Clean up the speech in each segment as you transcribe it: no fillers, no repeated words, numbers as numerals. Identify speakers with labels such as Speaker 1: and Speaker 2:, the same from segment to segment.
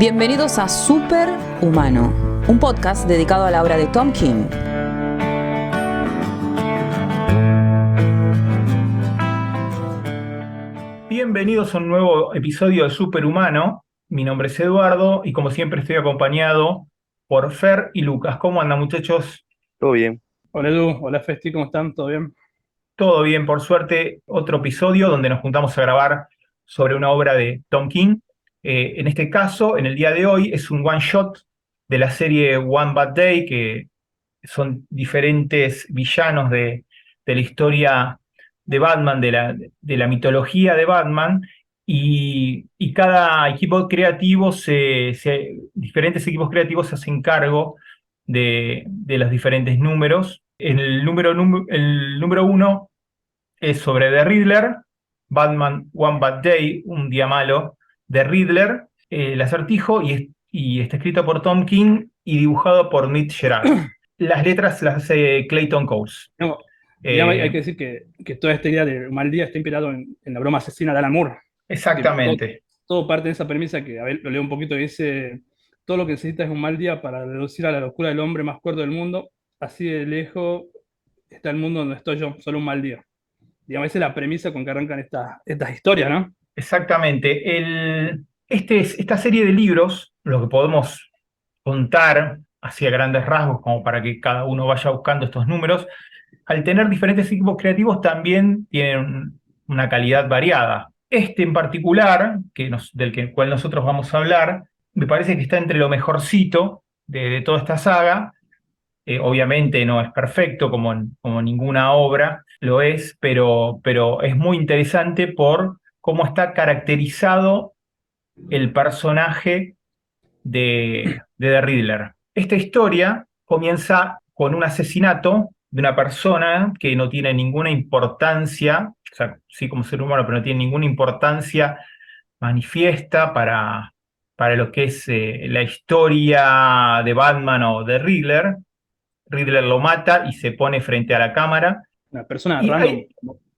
Speaker 1: Bienvenidos a Super Humano, un podcast dedicado a la obra de Tom King.
Speaker 2: Bienvenidos a un nuevo episodio de Superhumano. Mi nombre es Eduardo y como siempre estoy acompañado por Fer y Lucas. ¿Cómo andan, muchachos?
Speaker 3: Todo bien.
Speaker 4: Hola Edu, hola Festi, ¿cómo están? ¿Todo bien?
Speaker 2: Todo bien, por suerte. Otro episodio donde nos juntamos a grabar sobre una obra de Tom King. En este caso, en el día de hoy, es un one shot de la serie One Bad Day, que son diferentes villanos de la historia de Batman, de la mitología de Batman, y cada equipo creativo, diferentes equipos creativos se hacen cargo de los diferentes números. El número uno es sobre The Riddler, Batman One Bad Day, un día malo, de Riddler, el acertijo, y está escrito por Tom King y dibujado por Mitch Gerard. Las letras las hace Clayton Cowles.
Speaker 4: No, digamos, hay que
Speaker 2: Eh,
Speaker 4: decir que toda esta idea de un mal día está inspirado en la broma asesina de Alan Moore. Que
Speaker 2: exactamente,
Speaker 4: todo parte de esa premisa que, a ver, lo leo un poquito, y dice: todo lo que necesita es un mal día para reducir a la locura del hombre más cuerdo del mundo. Así de lejos está el mundo donde estoy yo, solo un mal día. Digamos, esa es la premisa con que arrancan estas historias, ¿no?
Speaker 2: exactamente. Esta serie de libros, lo que podemos contar hacia grandes rasgos, como para que cada uno vaya buscando estos números, al tener diferentes equipos creativos también tienen una calidad variada. Este en particular, cual nosotros vamos a hablar, me parece que está entre lo mejorcito de toda esta saga. Obviamente no es perfecto como ninguna obra lo es, pero es muy interesante por cómo está caracterizado el personaje de The Riddler. Esta historia comienza con un asesinato de una persona que no tiene ninguna importancia, o sea, sí como ser humano, pero no tiene ninguna importancia manifiesta para lo que es la historia de Batman o de Riddler. Riddler lo mata y se pone frente a la cámara.
Speaker 4: Una persona
Speaker 2: Y
Speaker 4: random,
Speaker 2: hay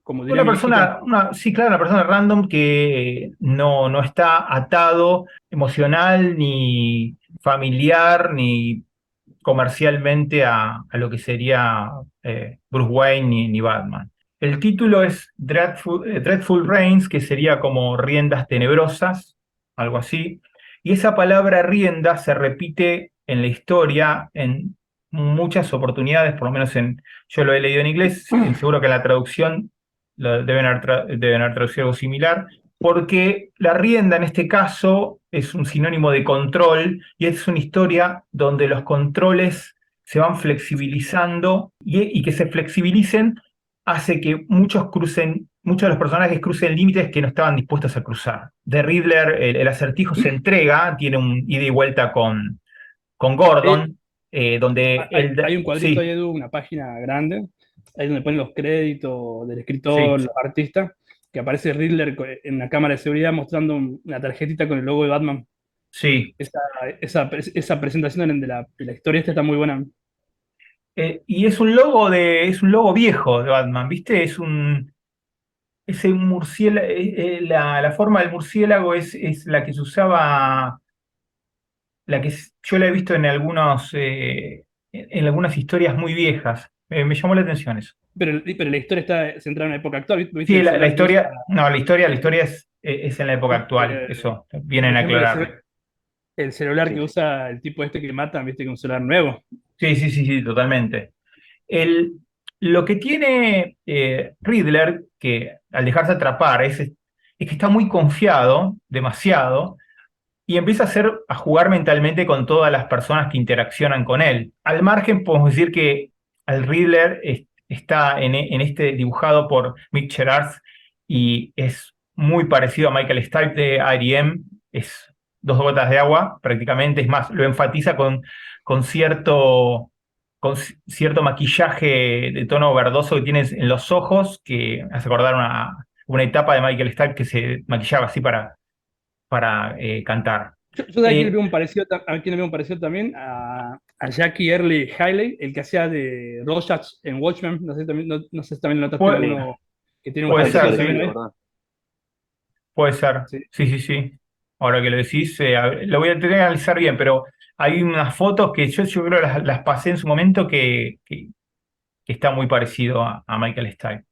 Speaker 4: como diría
Speaker 2: una
Speaker 4: mi viejita.
Speaker 2: persona, sí, claro, una persona random que no está atado emocional, ni familiar, ni comercialmente a lo que sería Bruce Wayne ni Batman. El título es Dreadful Reigns, que sería como riendas tenebrosas, algo así. Y esa palabra rienda se repite en la historia en muchas oportunidades, por lo menos yo lo he leído en inglés, seguro que en la traducción deben haber traducido algo similar, porque la rienda en este caso es un sinónimo de control y es una historia donde los controles se van flexibilizando y que se flexibilicen hace que muchos de los personajes crucen límites que no estaban dispuestos a cruzar. De Riddler, el acertijo se entrega, tiene un ida y vuelta con
Speaker 4: Eh,
Speaker 2: Gordon, donde
Speaker 4: hay un cuadrito ahí,
Speaker 2: sí,
Speaker 4: Edu, una página grande, ahí donde ponen los créditos del escritor,
Speaker 2: sí,
Speaker 4: los artistas, que aparece Riddler en la cámara de seguridad mostrando una tarjetita con el logo de Batman.
Speaker 2: sí.
Speaker 4: Esa, esa presentación de la historia esta está muy buena.
Speaker 2: Y es un logo viejo de Batman, ¿viste? Es un murciélago, la forma del murciélago es la que se usaba, yo la he visto en algunas historias muy viejas. Me llamó la atención eso.
Speaker 4: Pero la historia está centrada en una época actual, ¿viste?
Speaker 2: Sí,
Speaker 4: El
Speaker 2: la
Speaker 4: celular que usa,
Speaker 2: historia, no, la historia es en la época actual, eso,
Speaker 4: por
Speaker 2: vienen a
Speaker 4: ejemplo,
Speaker 2: aclararlo.
Speaker 4: el celular
Speaker 3: Sí,
Speaker 4: que
Speaker 3: sí.
Speaker 4: usa el tipo este que matan, ¿viste? Que es un celular nuevo.
Speaker 2: Sí, sí, sí, sí, totalmente. El, lo que tiene Riddler, que al dejarse atrapar, es que está muy confiado, demasiado, y empieza a jugar mentalmente con todas las personas que interaccionan con él. Al margen, podemos decir que el Riddler está en este dibujado por Mitch Gerard y es muy parecido a Michael Stipe de R.E.M. Es dos gotas de agua, prácticamente. Es más, lo enfatiza con cierto, cierto maquillaje de tono verdoso que tienes en los ojos, que hace acordar una etapa de Michael Stipe que se maquillaba así para cantar.
Speaker 4: Yo de aquí le
Speaker 2: Eh,
Speaker 4: veo un parecido, a quien le veo un parecido también a Jackie Early Haley, el que hacía de Rorschach en Watchmen. No sé, no sé si también notaste
Speaker 2: puede,
Speaker 3: Sí,
Speaker 4: alguno que tiene un
Speaker 2: puede
Speaker 3: bastante
Speaker 2: ser,
Speaker 4: parecido
Speaker 2: sí,
Speaker 4: también
Speaker 3: parecido,
Speaker 4: a
Speaker 3: la
Speaker 4: él.
Speaker 3: verdad.
Speaker 2: puede ser,
Speaker 4: Sí.
Speaker 2: sí, sí, sí. ahora que lo decís, lo voy a tener que analizar bien, pero hay unas fotos que yo creo las pasé en su momento que está muy parecido a Michael Stipe.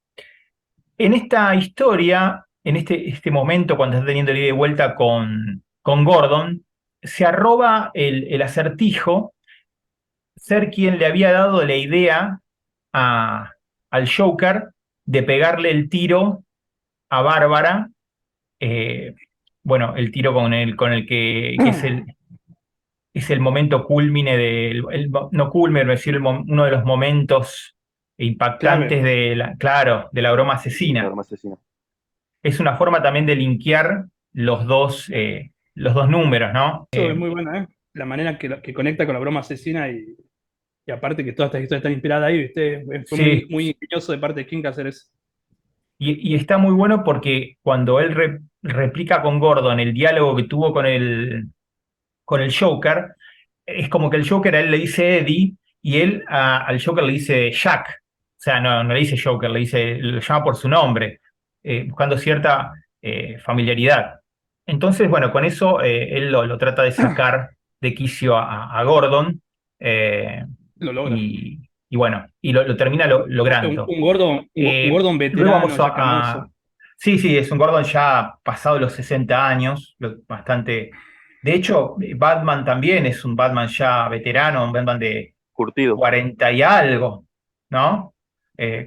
Speaker 2: En esta historia, en este momento, cuando está teniendo el ida y vuelta con Gordon, se arroba el acertijo ser quien le había dado la idea a- al Joker de pegarle el tiro a Bárbara, eh, bueno, el tiro con el que es el momento culmine no culmine, pero decir, uno de los momentos
Speaker 4: Clave.
Speaker 2: impactantes claro, de la broma
Speaker 3: La
Speaker 2: asesina.
Speaker 3: broma asesina.
Speaker 2: Es una forma también de linkear los dos números, ¿no?
Speaker 4: Eso es muy bueno, ¿eh? La manera que conecta con la broma asesina y aparte que todas estas historias están inspiradas ahí, ¿viste? Fue muy,
Speaker 2: Sí,
Speaker 4: muy ingenioso de parte de King hacer eso.
Speaker 2: y está muy bueno porque cuando él replica con Gordon el diálogo que tuvo con el Joker, es como que el Joker a él le dice Eddie y él al Joker le dice Jack. O sea, no le dice Joker, lo llama por su nombre, buscando cierta familiaridad. Entonces, bueno, con eso él lo trata de sacar de quicio a Gordon, eh,
Speaker 4: Lo logra.
Speaker 2: y bueno, y lo termina logrando.
Speaker 4: Un Gordon
Speaker 2: Luego vamos
Speaker 4: veterano, ya canoso.
Speaker 2: Sí, sí, es un Gordon ya pasado los 60 años, bastante. De hecho, Batman también es un Batman ya veterano, un Batman de
Speaker 3: Curtido.
Speaker 2: 40 y algo, ¿no?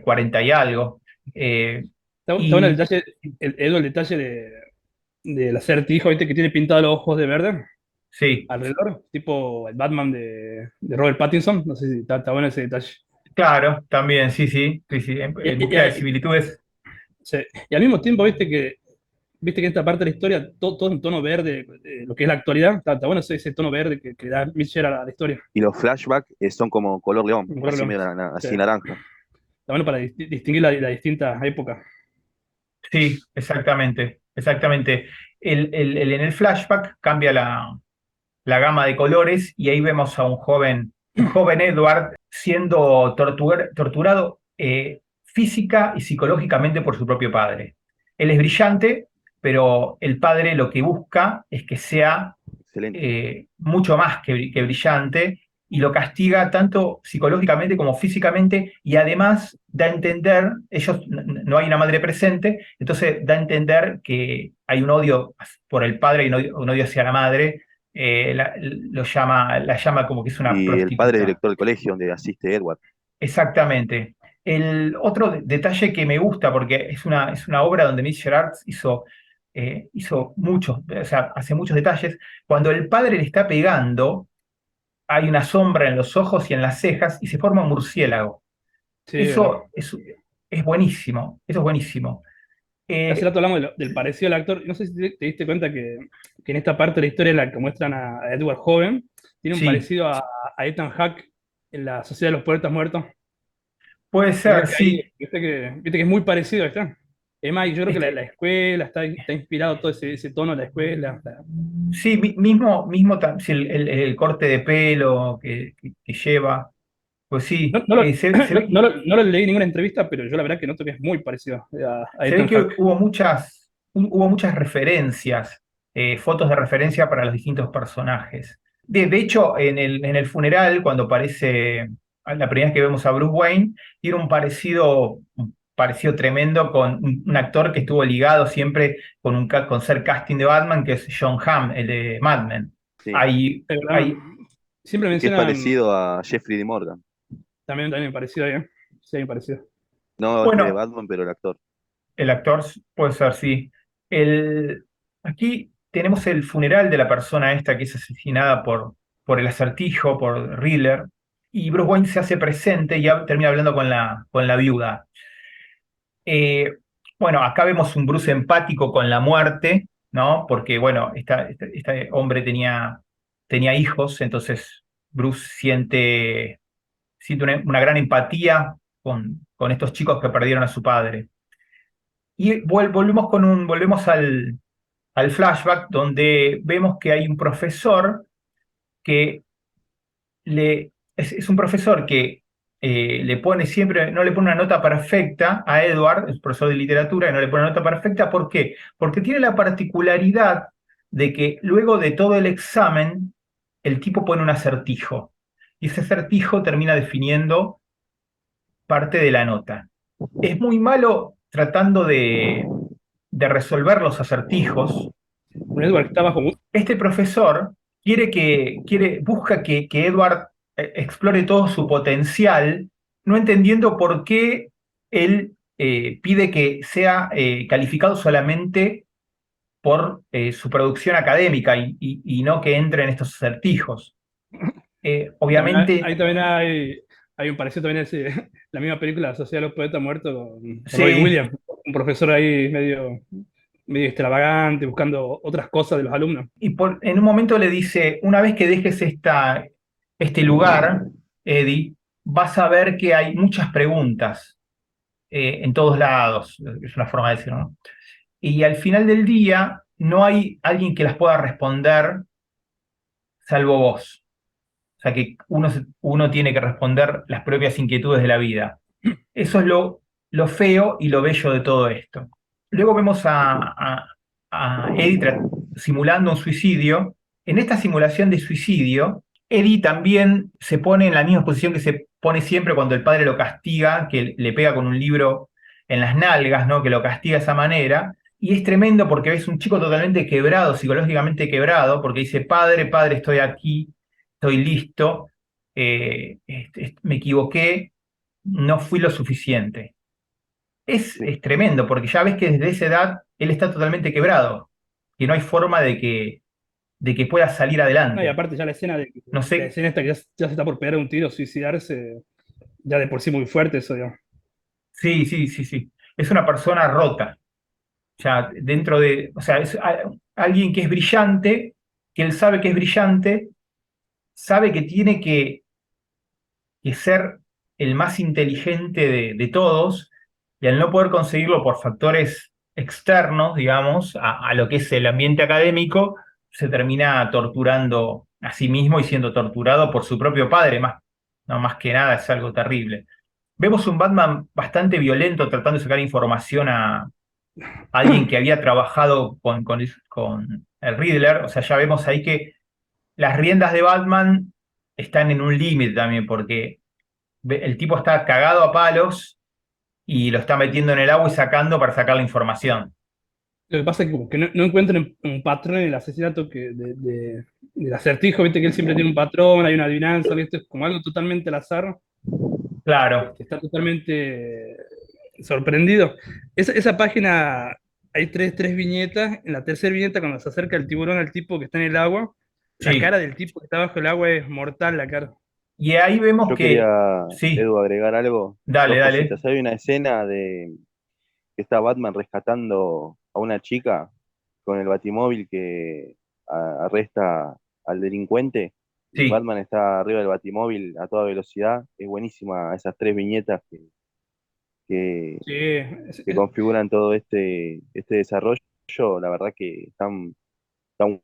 Speaker 2: 40 y algo. Eh,
Speaker 4: Está bueno el
Speaker 2: y
Speaker 4: detalle, Edu, el detalle del acertijo, ¿viste? Que tiene pintado los ojos de verde
Speaker 2: sí,
Speaker 4: alrededor, tipo el Batman de Robert Pattinson. No sé si está bueno ese detalle.
Speaker 2: claro, también, sí, sí, sí, sí,
Speaker 4: Y,
Speaker 2: en
Speaker 4: y-
Speaker 2: búsqueda de
Speaker 4: y-
Speaker 2: similitudes.
Speaker 4: sí. Y al mismo tiempo, viste que en esta parte de la historia, todo en tono verde, lo que es la actualidad, está bueno ese tono verde que da Mitchell a la historia.
Speaker 3: Y los flashbacks son como color león,
Speaker 4: Un
Speaker 3: así
Speaker 4: color,
Speaker 3: medio
Speaker 4: sí.
Speaker 3: así naranja.
Speaker 4: Está bueno para distinguir la distintas épocas.
Speaker 2: Sí, exactamente, exactamente. En el flashback cambia la gama de colores y ahí vemos a un joven Edward siendo torturado física y psicológicamente por su propio padre. Él es brillante, pero el padre lo que busca es que sea
Speaker 3: Excelente.
Speaker 2: mucho más que brillante y lo castiga tanto psicológicamente como físicamente y además da a entender, no hay una madre presente, entonces da a entender que hay un odio por el padre y un odio hacia la madre, la llama como que es una
Speaker 3: Y el padre
Speaker 2: prostituta.
Speaker 3: director del colegio donde asiste Edward.
Speaker 2: Exactamente. El otro detalle que me gusta, porque es una obra donde Mitch Gerard hizo muchos, o sea, hace muchos detalles. Cuando el padre le está pegando, hay una sombra en los ojos y en las cejas y se forma un murciélago.
Speaker 4: Sí, verdad.
Speaker 2: Eso es buenísimo, eso es buenísimo.
Speaker 4: Hace
Speaker 2: Eh,
Speaker 4: rato hablamos del parecido al actor. No sé si te diste cuenta que en esta parte de la historia en la que muestran a Edward joven, tiene un
Speaker 2: sí,
Speaker 4: parecido a Ethan Hawke en la Sociedad de los Poetas Muertos.
Speaker 2: puede
Speaker 4: Yo creo
Speaker 2: ser,
Speaker 4: que ahí,
Speaker 2: sí,
Speaker 4: viste que es muy parecido, ¿está? Es más, yo creo
Speaker 2: es
Speaker 4: que la
Speaker 2: que
Speaker 4: escuela está inspirado todo ese tono de la escuela.
Speaker 2: sí, mismo sí, el corte de pelo que lleva, pues sí, se ve.
Speaker 4: No lo leí en ninguna entrevista, pero yo la verdad que noto que es muy parecido a
Speaker 2: Se ve
Speaker 4: Ethan
Speaker 2: que
Speaker 4: Hawke.
Speaker 2: hubo muchas referencias, fotos de referencia para los distintos personajes. De hecho, en el funeral, cuando aparece la primera vez que vemos a Bruce Wayne, tiene un parecido tremendo con un actor que estuvo ligado siempre con ser casting de Batman, que es John Hamm, el de Mad Men.
Speaker 3: Sí.
Speaker 2: Hay,
Speaker 4: De verdad,
Speaker 2: hay,
Speaker 4: siempre
Speaker 3: Y que es
Speaker 4: mencionan,
Speaker 3: parecido a Jeffrey D. Morgan.
Speaker 4: también parecido ahí, ¿eh? Sí, parecido.
Speaker 3: No este de
Speaker 2: bueno,
Speaker 3: Batman, pero el actor.
Speaker 2: el actor puede ser, sí. Aquí tenemos el funeral de la persona esta que es asesinada por el acertijo, por Riddler, y Bruce Wayne se hace presente y termina hablando con la viuda. Eh, bueno, acá vemos un Bruce empático con la muerte, ¿no? Porque, bueno, este hombre tenía hijos, entonces Bruce siente una gran empatía con estos chicos que perdieron a su padre. Y volvemos al flashback donde vemos que hay un profesor que es un profesor que le pone siempre, no le pone una nota perfecta a Edward, el profesor de literatura, y no le pone una nota perfecta. ¿Por qué? Porque tiene la particularidad de que luego de todo el examen, el tipo pone un acertijo. Y ese acertijo termina definiendo parte de la nota. Es muy malo tratando de resolver los acertijos.
Speaker 4: Un Edward que está bajo.
Speaker 2: Este profesor busca que Edward explore todo su potencial, no entendiendo por qué él pide que sea calificado solamente por su producción académica y no que entre en estos acertijos. Obviamente,
Speaker 4: Ahí también hay un parecido también a la misma película, La Sociedad de los Poetas Muertos, con
Speaker 2: sí,
Speaker 4: Robin Williams, un profesor ahí medio extravagante, buscando otras cosas de los alumnos.
Speaker 2: en un momento le dice, una vez que dejes este lugar, Eddie, vas a ver que hay muchas preguntas en todos lados, es una forma de decirlo, ¿no? Y al final del día no hay alguien que las pueda responder salvo vos. O sea que uno tiene que responder las propias inquietudes de la vida. Eso es lo feo y lo bello de todo esto. Luego vemos a Eddie simulando un suicidio. En esta simulación de suicidio, Eddie también se pone en la misma posición que se pone siempre cuando el padre lo castiga, que le pega con un libro en las nalgas, ¿no? Que lo castiga de esa manera. Y es tremendo porque ves un chico totalmente quebrado, psicológicamente quebrado, porque dice, padre, padre, estoy aquí, estoy listo, me equivoqué, no fui lo suficiente. Es tremendo, porque ya ves que desde esa edad él está totalmente quebrado, que no hay forma de que pueda salir
Speaker 4: No, y
Speaker 2: adelante.
Speaker 4: aparte ya
Speaker 2: No
Speaker 4: la
Speaker 2: sé,
Speaker 4: escena esta que ya se está por pegar un tiro, suicidarse, ya de por sí muy fuerte eso, digamos.
Speaker 2: sí, sí, sí, sí. Es una persona rota. Ya o sea, es alguien que es brillante, que él sabe que es brillante, sabe que tiene que ser el más inteligente de todos, y al no poder conseguirlo por factores externos, digamos, a lo que es el ambiente académico, se termina torturando a sí mismo y siendo torturado por su propio padre, no, más que nada es algo terrible. Vemos un Batman bastante violento tratando de sacar información a alguien que había trabajado con el Riddler, o sea, ya vemos ahí que las riendas de Batman están en un límite también, porque el tipo está cagado a palos y lo está metiendo en el agua y sacando para sacar la información.
Speaker 4: Lo que pasa es que, como que no encuentran un patrón en el asesinato del acertijo, viste que él siempre tiene un patrón, hay una adivinanza, esto es como algo totalmente al azar,
Speaker 2: Claro,
Speaker 4: está totalmente sorprendido. Esa página, hay tres viñetas, en la tercera viñeta cuando se acerca el tiburón al tipo que está en el agua, la
Speaker 2: sí.
Speaker 4: cara del tipo que está bajo el agua es mortal, la cara.
Speaker 2: Y ahí vemos
Speaker 3: Yo
Speaker 2: que,
Speaker 3: quería,
Speaker 2: sí,
Speaker 3: Edu, agregar algo,
Speaker 2: dale,
Speaker 3: dos
Speaker 2: dale.
Speaker 3: cositas. Hay una escena de que está Batman rescatando a una chica con el batimóvil que arresta al delincuente y
Speaker 2: Sí,
Speaker 3: Batman está arriba del batimóvil a toda velocidad. Es buenísima esas tres viñetas que,
Speaker 4: Sí,
Speaker 3: que configuran todo este desarrollo. La verdad que están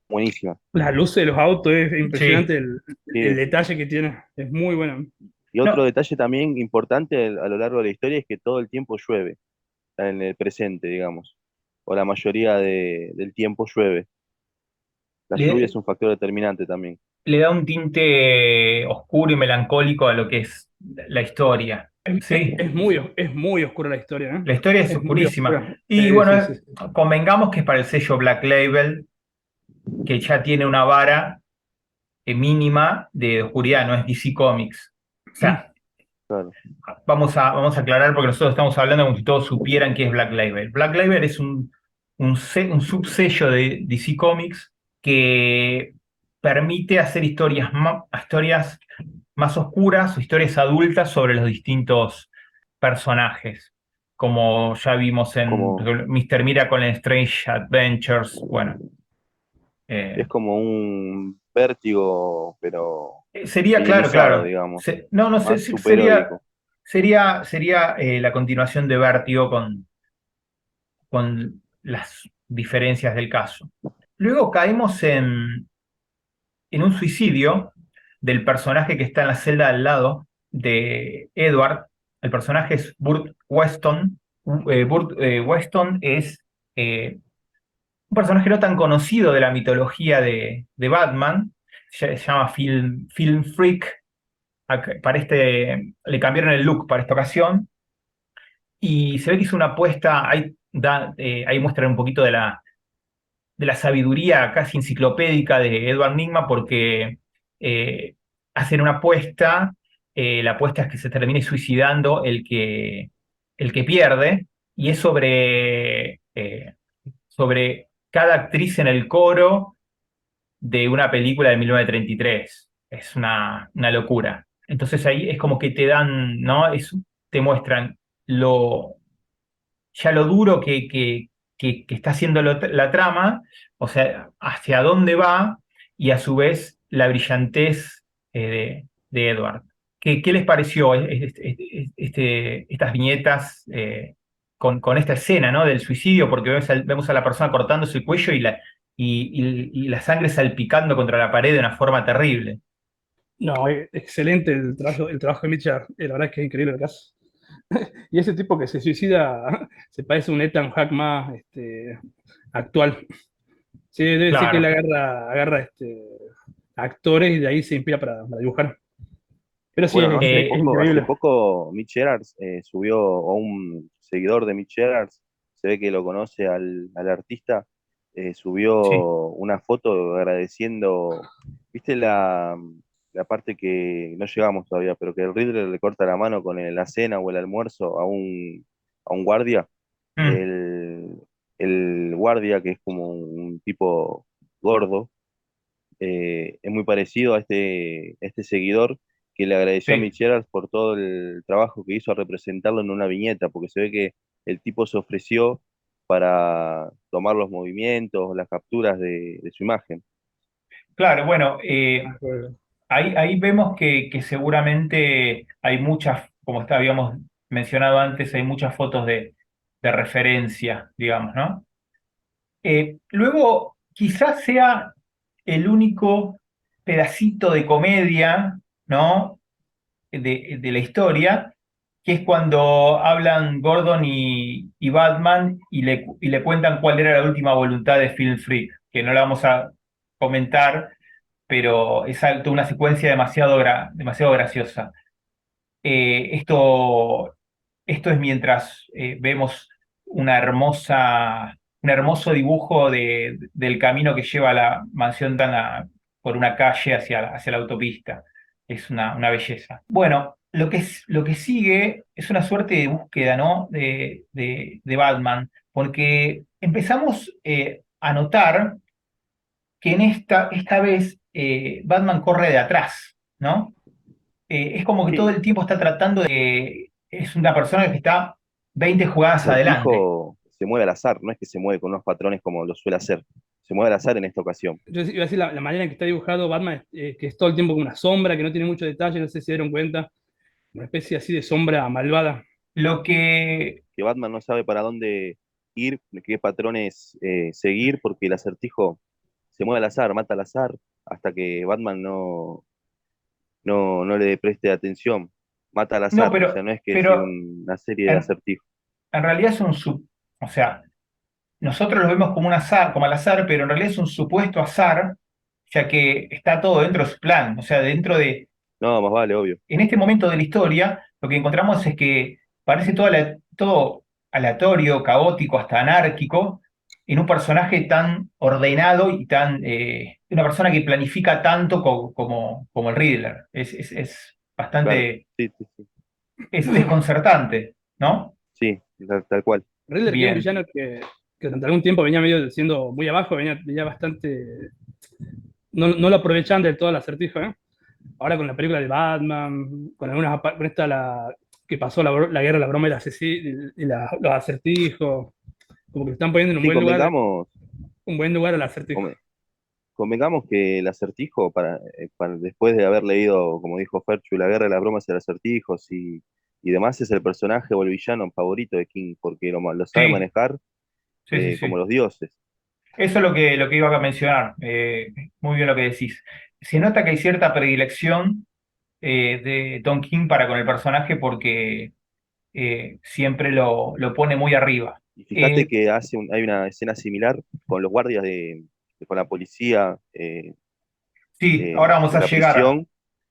Speaker 3: buenísimas.
Speaker 4: las luces de los autos, es
Speaker 2: sí.
Speaker 4: impresionante el
Speaker 3: Sí.
Speaker 4: detalle que tiene, es muy bueno.
Speaker 3: Y otro
Speaker 2: No,
Speaker 3: detalle también importante a lo largo de la historia es que todo el tiempo llueve, en el presente, digamos, o la mayoría del tiempo llueve. La lluvia
Speaker 2: le,
Speaker 3: es un factor determinante también.
Speaker 2: le da un tinte oscuro y melancólico a lo que es la historia. Sí,
Speaker 4: Es muy oscura la historia, ¿eh?
Speaker 2: la historia es
Speaker 4: Es muy
Speaker 2: oscurísima.
Speaker 4: oscura.
Speaker 2: Y
Speaker 4: Sí,
Speaker 2: bueno,
Speaker 4: sí, sí, sí.
Speaker 2: convengamos que es para el sello Black Label, que ya tiene una vara mínima de oscuridad, no es DC Comics. O sea,
Speaker 3: Claro.
Speaker 2: vamos a aclarar porque nosotros estamos hablando como si todos supieran qué es Black Label. Black Label es un subsello de DC Comics que permite hacer historias más oscuras o historias adultas sobre los distintos personajes, como ya vimos en
Speaker 3: Como,
Speaker 2: por ejemplo, Mr. Miracle en Strange Adventures. Bueno,
Speaker 3: es
Speaker 2: eh,
Speaker 3: como un vértigo, pero
Speaker 2: sería, claro,
Speaker 3: minimizado,
Speaker 2: claro.
Speaker 3: digamos,
Speaker 2: No, no sé,
Speaker 3: más
Speaker 2: sería,
Speaker 3: superheroico.
Speaker 2: sería la continuación de Vértigo con las diferencias del caso. Luego caemos en un suicidio del personaje que está en la celda al lado de Edward. El personaje es Burt Weston. Burt Weston es un personaje no tan conocido de la mitología de Batman, se llama Film Freak. Le cambiaron el look para esta ocasión y se ve que hizo una apuesta, ahí muestran un poquito de la sabiduría casi enciclopédica de Edward Nygma porque eh, hacen una apuesta, la apuesta es que se termine suicidando el que pierde, y es sobre cada actriz en el coro de una película de 1933. Es una locura. Entonces ahí es como que te dan, ¿no? Te muestran lo, ya lo duro que está haciendo la trama, o sea, hacia dónde va, y a su vez la brillantez de Edward. ¿Qué les pareció estas viñetas con esta escena, ¿no? Del suicidio? Porque vemos a la persona cortándose el cuello y la sangre salpicando contra la pared de una forma terrible.
Speaker 4: No, excelente el trabajo de Mitchell, la verdad es que es increíble el caso. Y ese tipo que se suicida se parece a un Ethan Hawke más actual. Sí, debe ser que él
Speaker 2: Claro.
Speaker 4: agarra actores y de ahí se inspira para dibujar. Pero sí,
Speaker 3: Bueno, no,
Speaker 4: es
Speaker 3: hace
Speaker 4: increíble.
Speaker 3: poco Mitch Gerards subió, o un seguidor de Mitch Gerards, se ve que lo conoce al artista,
Speaker 2: Sí.
Speaker 3: subió una foto agradeciendo, ¿viste la parte que no llegamos todavía, pero que el Riddler le corta la mano con la cena o el almuerzo a un guardia?
Speaker 2: Mm,
Speaker 3: El, el guardia, que es como un tipo gordo, es muy parecido a este seguidor que le agradeció a
Speaker 2: sí.
Speaker 3: Mitch Gerards por todo el trabajo que hizo a representarlo en una viñeta, porque se ve que el tipo se ofreció para tomar los movimientos, las capturas de su imagen.
Speaker 2: Claro, bueno,
Speaker 4: Ah, bueno.
Speaker 2: ahí vemos que seguramente hay muchas, como habíamos mencionado antes, hay muchas fotos de referencia, digamos, ¿no? Luego, quizás sea el único pedacito de comedia, ¿no? De la historia, que es cuando hablan Gordon y Batman y le cuentan cuál era la última voluntad de Film Freak, que no la vamos a comentar, pero es toda una secuencia demasiado graciosa. Esto es mientras vemos un hermoso dibujo del camino que lleva a la mansión por una calle hacia la autopista. Es una belleza. Bueno, lo que sigue es una suerte de búsqueda, ¿no? de Batman, porque empezamos a notar que esta vez Batman corre de atrás, ¿no? Es como que todo
Speaker 3: Sí,
Speaker 2: el tiempo está tratando es una persona que está 20 jugadas adelante.
Speaker 3: Acertijo se mueve al azar, no es que se mueve con unos patrones como lo suele hacer, se mueve al azar en esta ocasión.
Speaker 4: Yo iba a decir la manera en que está dibujado Batman, que es todo el tiempo como una sombra, que no tiene mucho detalle, no sé si se dieron cuenta, una especie así de sombra malvada.
Speaker 2: Lo que,
Speaker 3: Que Batman no sabe para dónde ir, qué patrones seguir, porque el acertijo se mueve al azar, mata al azar, hasta que Batman no le preste atención. Mata al
Speaker 2: no,
Speaker 3: azar, o sea,
Speaker 2: pero,
Speaker 3: no es que siga
Speaker 2: pero
Speaker 3: una serie de
Speaker 2: en,
Speaker 3: acertijos.
Speaker 2: en realidad es o sea, nosotros lo vemos como un azar, como al azar, pero en realidad es un supuesto azar, ya que está todo dentro de su plan, o sea,
Speaker 3: No, más vale, obvio.
Speaker 2: en este momento de la historia, lo que encontramos es que parece todo aleatorio, caótico, hasta anárquico, en un personaje tan ordenado y una persona que planifica tanto como el Riddler. Es
Speaker 3: Claro,
Speaker 2: bastante,
Speaker 3: sí, sí, sí,
Speaker 2: es desconcertante, ¿no?
Speaker 3: sí, tal cual.
Speaker 4: Riddler, que es un
Speaker 2: Bien.
Speaker 4: villano que durante algún tiempo venía medio siendo muy abajo, venía bastante. No lo aprovechaban del todo el acertijo, ¿eh? Ahora con la película de Batman, con esta que pasó la guerra, la broma y, los acertijos, como que le están poniendo en
Speaker 3: Sí,
Speaker 4: un buen lugar al acertijo.
Speaker 3: come- convengamos que el acertijo, después de haber leído, como dijo Ferchu, La guerra de las bromas y los acertijos y demás, es el personaje o el villano favorito de King, porque lo sabe
Speaker 2: Sí,
Speaker 3: manejar
Speaker 2: sí, sí,
Speaker 3: como
Speaker 2: sí.
Speaker 3: los dioses.
Speaker 2: Eso es lo que iba a mencionar. Muy bien lo que decís. Se nota que hay cierta predilección de Tom King para con el personaje porque siempre lo pone muy arriba.
Speaker 3: Y fíjate
Speaker 2: Eh,
Speaker 3: que hay una escena similar con los guardias con la policía
Speaker 2: sí, ahora vamos
Speaker 3: en
Speaker 2: a
Speaker 3: la
Speaker 2: llegar.
Speaker 3: prisión,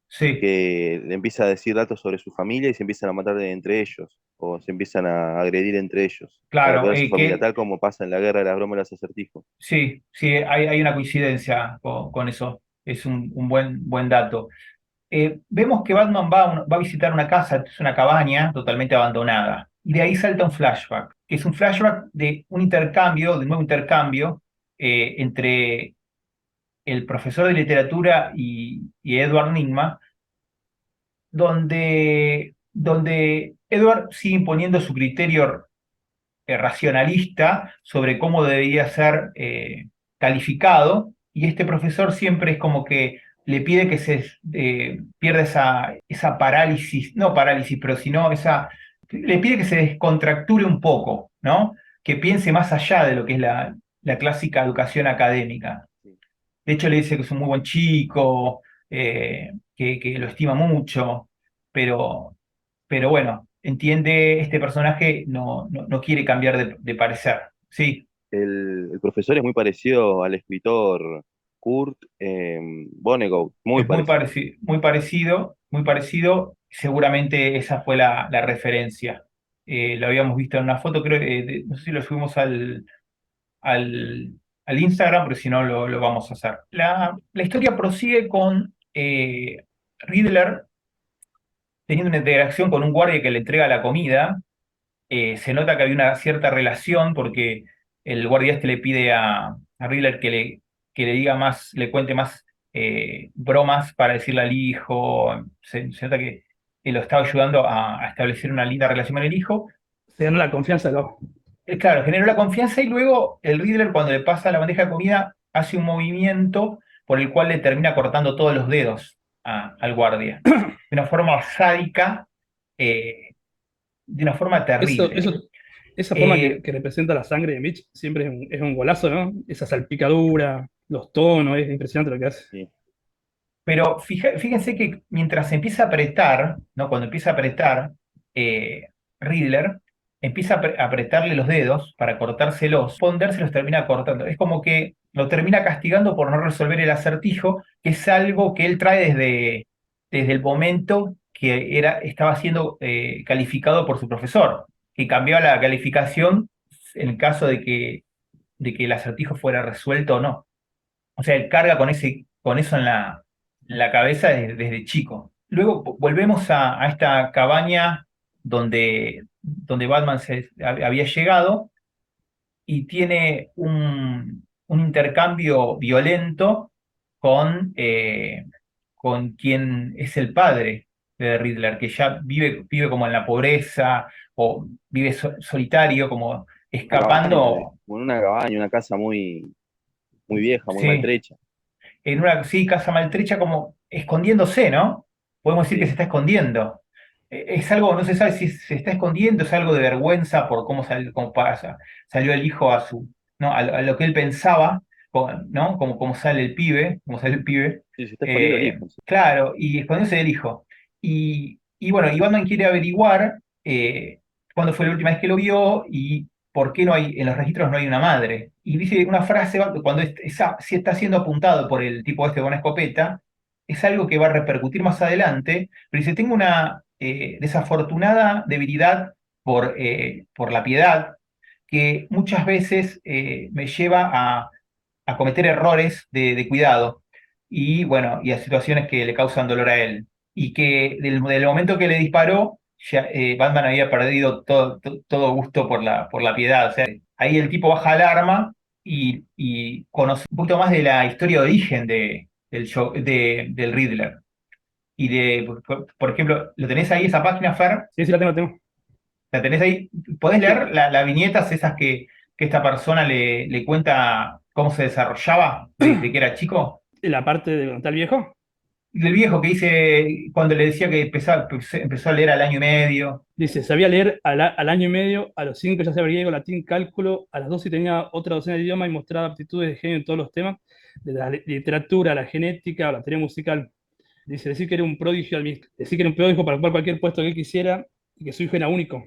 Speaker 2: Sí,
Speaker 3: que le empieza a decir datos sobre su familia y se empiezan a matar entre ellos, o se empian a agredir entre ellos, para
Speaker 2: claro,
Speaker 3: cuidar a su familia, tal como pasa en la guerra de las bromas y los acertijos.
Speaker 2: sí, sí, hay una coincidencia con eso. Es un buen dato. Vemos que Batman va a visitar una casa, es una cabaña totalmente abandonada. Y de ahí salta un flashback, que es un flashback de un intercambio, de nuevo intercambio, entre el profesor de literatura y Edward Nygma, donde Edward sigue imponiendo su criterio racionalista sobre cómo debería ser calificado, y este profesor siempre es como que le pide que se pierda esa parálisis, no parálisis, pero sino le pide que se descontracture un poco, ¿no? Que piense más allá de lo que es la clásica educación académica. De hecho, le dice que es un muy buen chico, que lo estima mucho, pero, pero bueno, entiende, este personaje no quiere cambiar de parecer. Sí,
Speaker 3: El profesor es muy parecido al escritor Kurt Vonnegut, muy
Speaker 2: es muy
Speaker 3: parecido.
Speaker 2: parecido, muy parecido, muy parecido. Seguramente esa fue la referencia. Lo habíamos visto en una foto, creo, no sé si lo subimos al, al Instagram, pero si no lo vamos a hacer. La historia prosigue con Riddler teniendo una interacción con un guardia que le entrega la comida. Se nota que había una cierta relación porque el guardia este le pide a Riddler que le diga más, le cuente más bromas para decirle al hijo. Se nota que lo estaba ayudando a establecer una linda relación con el hijo.
Speaker 4: Se ganó la confianza de los.
Speaker 2: Claro, generó la confianza y luego el Riddler cuando le pasa la bandeja de comida hace un movimiento por el cual le termina cortando todos los dedos al guardia. De una forma sádica, eh, de una forma
Speaker 4: Eso,
Speaker 2: terrible.
Speaker 4: eso, esa forma
Speaker 2: Eh,
Speaker 4: que representa la sangre de Mitch siempre es un golazo, ¿no? Esa salpicadura, los tonos, es impresionante lo que hace.
Speaker 3: Sí.
Speaker 2: pero fíjense que mientras se empieza a apretar, ¿no? Cuando empieza a apretar, Riddler empieza a apretarle los dedos para cortárselos. Ponder se los termina cortando. Es como que lo termina castigando por no resolver el acertijo, que es algo que él trae desde el momento que estaba siendo calificado por su profesor, que cambiaba la calificación en el caso de que el acertijo fuera resuelto o no. O sea, él carga con eso en la cabeza desde chico. Luego volvemos a esta cabaña donde Batman había llegado y tiene un intercambio violento con quien es el padre de Riddler, que ya vive como en la pobreza o vive solitario, como
Speaker 3: Una cabaña,
Speaker 2: escapando.
Speaker 3: como en una cabaña, una casa muy vieja, muy
Speaker 2: Sí,
Speaker 3: maltrecha.
Speaker 2: en una sí, casa maltrecha, como escondiéndose, ¿no? Podemos decir que se
Speaker 3: Sí.
Speaker 2: está escondiendo. Es algo, no se sabe si se está escondiendo, es algo de vergüenza por cómo pasa. Salió el hijo ¿no? a lo que él pensaba, ¿no? Como sale el pibe, como sale el pibe.
Speaker 3: Sí, se está escondiendo el hijo. Sí.
Speaker 2: Claro, y escondiéndose del hijo. Y bueno, y Batman quiere averiguar cuándo fue la última vez que lo vio y por qué en los registros no hay una madre. Y dice una frase, cuando si está siendo apuntado por el tipo este con una escopeta, es algo que va a repercutir más adelante, pero dice, tengo una desafortunada debilidad por la piedad, que muchas veces me lleva a cometer errores de cuidado y bueno, y a situaciones que le causan dolor a él. Y que del momento que le disparó, ya, Batman había perdido todo gusto por la piedad. O sea, ahí el tipo baja el arma y conoce un poquito más de la historia de origen del Riddler. Por ejemplo, ¿lo tenés ahí esa página, Fer?
Speaker 4: Sí, sí, la tengo.
Speaker 2: ¿La tenés ahí? ¿Podés
Speaker 4: Sí,
Speaker 2: leer las viñetas esas que esta persona le cuenta cómo se desarrollaba desde que era chico?
Speaker 4: la parte de donde está el viejo.
Speaker 2: Del viejo que dice cuando le decía que empezó a leer al año y medio.
Speaker 4: Dice, sabía leer al año y medio, a los 5 ya sabía griego, latín, cálculo, a las 12 tenía otra docena de idiomas y mostraba aptitudes de genio en todos los temas, de la literatura, la genética, o la teoría musical. Dice, decir que era un prodigio para ocupar cualquier puesto que él quisiera y que su hijo era único.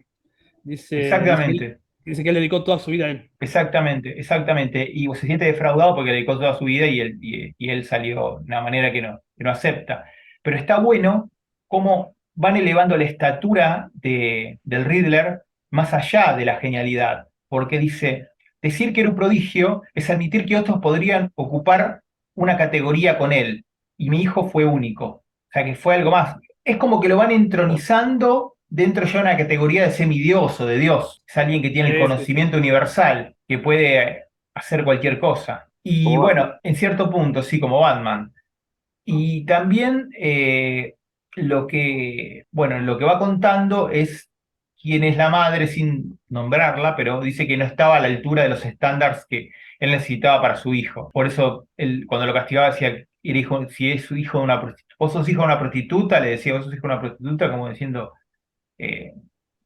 Speaker 4: Dice que
Speaker 2: Exactamente.
Speaker 4: Dice que él dedicó toda su vida a él.
Speaker 2: Exactamente, exactamente. Y se siente defraudado porque le dedicó toda su vida y él salió de una manera que no acepta. Pero está bueno cómo van elevando la estatura del Riddler más allá de la genialidad. Porque dice, decir que era un prodigio es admitir que otros podrían ocupar una categoría con él. Y mi hijo fue único. O sea, que fue algo más. Es como que lo van entronizando dentro ya de una categoría de semidios o de Dios. Es alguien que tiene el
Speaker 4: Sí, sí, sí.
Speaker 2: conocimiento universal, que puede hacer cualquier cosa. Y
Speaker 3: Como Batman.
Speaker 2: bueno, en cierto punto, sí, como Batman. Y también lo que va contando es quién es la madre, sin nombrarla, pero dice que no estaba a la altura de los estándares que él necesitaba para su hijo. Por eso él, cuando lo castigaba, decía, era hijo, si es su hijo de una prostituta, vos sos hijo de una prostituta, le decía, vos sos hijo de una prostituta, como diciendo, eh,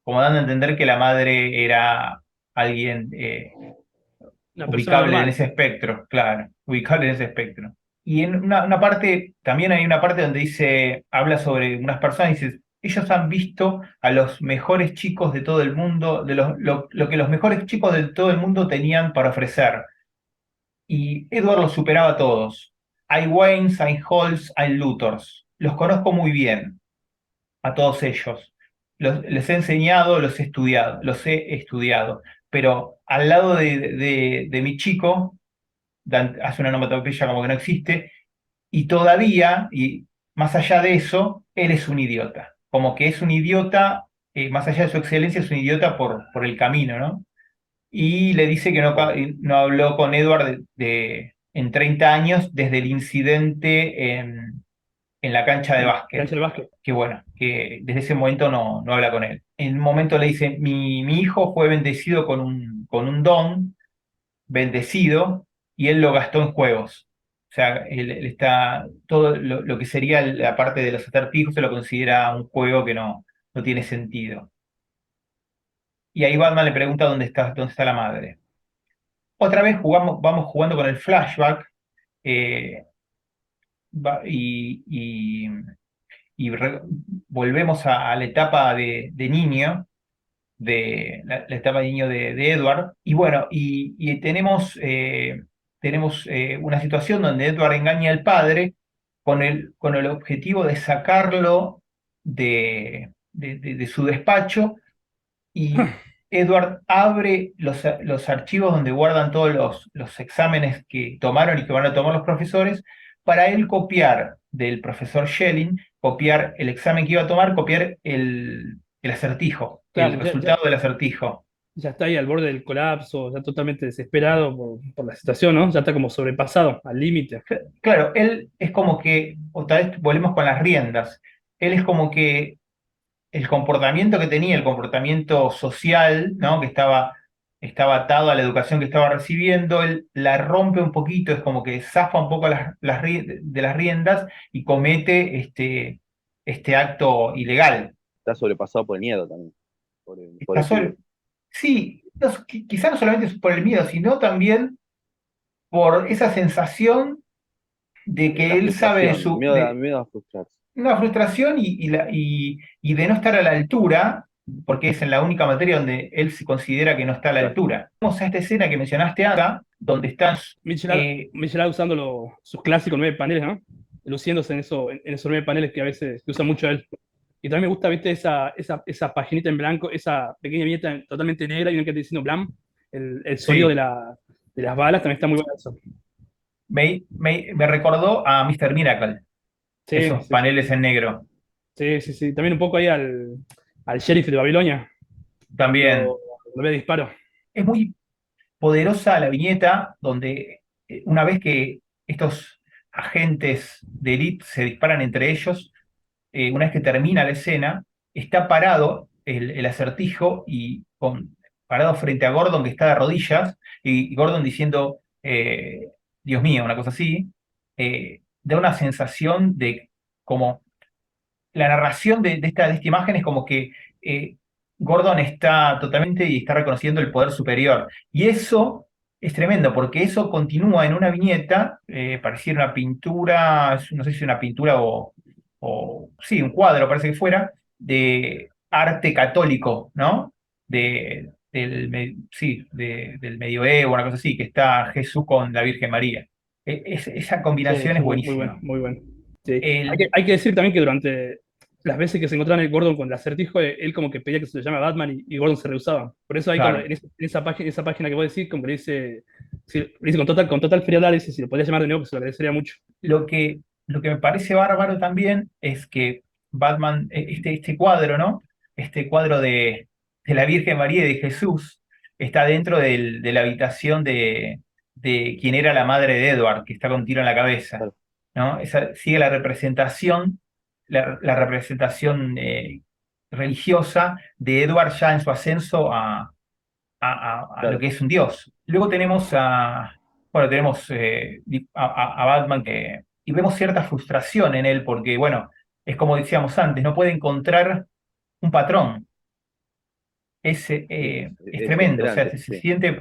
Speaker 2: como dando a entender que la madre era alguien
Speaker 4: Una persona
Speaker 2: ubicable en
Speaker 4: normal.
Speaker 2: ese espectro, claro, ubicable en ese espectro. Y en una parte, también hay una parte donde dice, habla sobre unas personas y dice, ellos han visto a los mejores chicos de todo el mundo, lo que los mejores chicos de todo el mundo tenían para ofrecer. Y Edward los superaba a todos. Hay Waynes, hay Halls, hay Luthors. Los conozco muy bien a todos ellos. Les he enseñado, los he estudiado, pero al lado de mi chico, hace una onomatopeya como que no existe, y todavía, y más allá de eso, él es un idiota. Como que es un idiota, más allá de su excelencia, es un idiota por el camino, ¿no? Y le dice que
Speaker 3: Claro.
Speaker 2: no habló con Edward en 30 años desde el incidente en la cancha de
Speaker 4: En
Speaker 2: básquet.
Speaker 4: cancha del básquet.
Speaker 2: Que bueno, que desde ese momento no habla con él. En un momento le dice, mi hijo fue bendecido con un don, bendecido, y él lo gastó en juegos. O sea, él está, todo lo que sería la parte de los acertijos se lo considera un juego que no tiene sentido. Y ahí Batman le pregunta dónde está la madre. Otra vez vamos jugando con el flashback, eh, va- y, y- y volvemos a la etapa de niño, la etapa de niño de Edward. Y bueno, y tenemos una situación donde Edward engaña al padre con el objetivo de sacarlo de su despacho, y Edward abre los archivos donde guardan todos los exámenes que tomaron y que van a tomar los profesores, para él copiar del profesor Schelling, copiar el examen que iba a tomar, copiar el acertijo,
Speaker 4: Claro,
Speaker 2: el
Speaker 4: pues ya,
Speaker 2: resultado del acertijo.
Speaker 4: ya está ahí al borde del colapso, ya totalmente desesperado por la situación, ¿no? Ya está como sobrepasado, al límite.
Speaker 2: Claro, él es como que, otra vez volvemos con las riendas, él es como que el comportamiento que tenía, el comportamiento social, ¿no? Que estaba atado a la educación que estaba recibiendo, él la rompe un poquito, es como que zafa un poco de las riendas y comete este acto ilegal.
Speaker 3: Está sobrepasado por el miedo también, por
Speaker 2: Está
Speaker 3: el pibe.
Speaker 2: sol- sí, quizá no solamente es por el miedo, sino también por esa sensación de que
Speaker 3: La
Speaker 2: él sabe
Speaker 3: frustración, miedo a frustrarse.
Speaker 2: una frustración y de no estar a la altura, porque es en la única materia donde él se considera que no está a la
Speaker 3: Claro.
Speaker 2: altura. Vamos a esta escena que mencionaste acá, donde están, eh,
Speaker 4: Michelada usando sus clásicos 9 paneles, ¿no? Luciéndose en esos 9 paneles que a veces que usa mucho él. Y también me gusta, viste, esa paginita en blanco, esa pequeña viñeta totalmente negra y una que está diciendo Blam, el sonido
Speaker 2: sí,
Speaker 4: de las balas también está muy bueno eso.
Speaker 2: me recordó a Mr. Miracle,
Speaker 4: Sí,
Speaker 2: esos
Speaker 4: sí, sí.
Speaker 2: paneles en negro.
Speaker 4: Sí, sí, sí. También un poco ahí al sheriff de Babilonia,
Speaker 2: También
Speaker 4: lo ve disparo.
Speaker 2: es muy poderosa la viñeta donde una vez que estos agentes de élite se disparan entre ellos, una vez que termina la escena, está parado el acertijo parado frente a Gordon, que está de rodillas, y Gordon diciendo, Dios mío, una cosa así. Da una sensación de como la narración de esta imagen es como que Gordon está totalmente y está reconociendo el poder superior. Y eso es tremendo, porque eso continúa en una viñeta, pareciera una pintura, no sé si una pintura sí, un cuadro parece que fuera, de arte católico, ¿no? del medioevo, una cosa así, que está Jesús con la Virgen María. Esa
Speaker 4: Sí,
Speaker 2: combinación es
Speaker 4: muy bueno,
Speaker 2: buenísima.
Speaker 4: muy bueno. Sí.
Speaker 2: El,
Speaker 4: Hay que decir también que durante las veces que se encontraban el Gordon con el acertijo, él como que pedía que se le llame Batman y Gordon se rehusaba. Por eso ahí cuando
Speaker 2: claro,
Speaker 4: en esa página que vos decís, como que le dice, sí, le dice con total frialdad, le dice si lo podía llamar de nuevo, que se lo agradecería mucho.
Speaker 2: lo que me parece bárbaro también es que Batman, este cuadro, ¿no? Este cuadro de la Virgen María y de Jesús está dentro de la habitación de quien era la madre de Edward, que está con tiro en la cabeza,
Speaker 3: Claro,
Speaker 2: ¿no? Sigue la representación, la representación religiosa de Edward ya en su ascenso a lo
Speaker 3: claro.
Speaker 2: que es un dios. Luego tenemos bueno, tenemos a Batman y vemos cierta frustración en él porque, bueno, es como decíamos antes, no puede encontrar un patrón.
Speaker 3: Sí,
Speaker 2: Es
Speaker 3: es
Speaker 2: tremendo, o sea,
Speaker 3: desesperante,
Speaker 2: se
Speaker 3: sí.
Speaker 2: siente,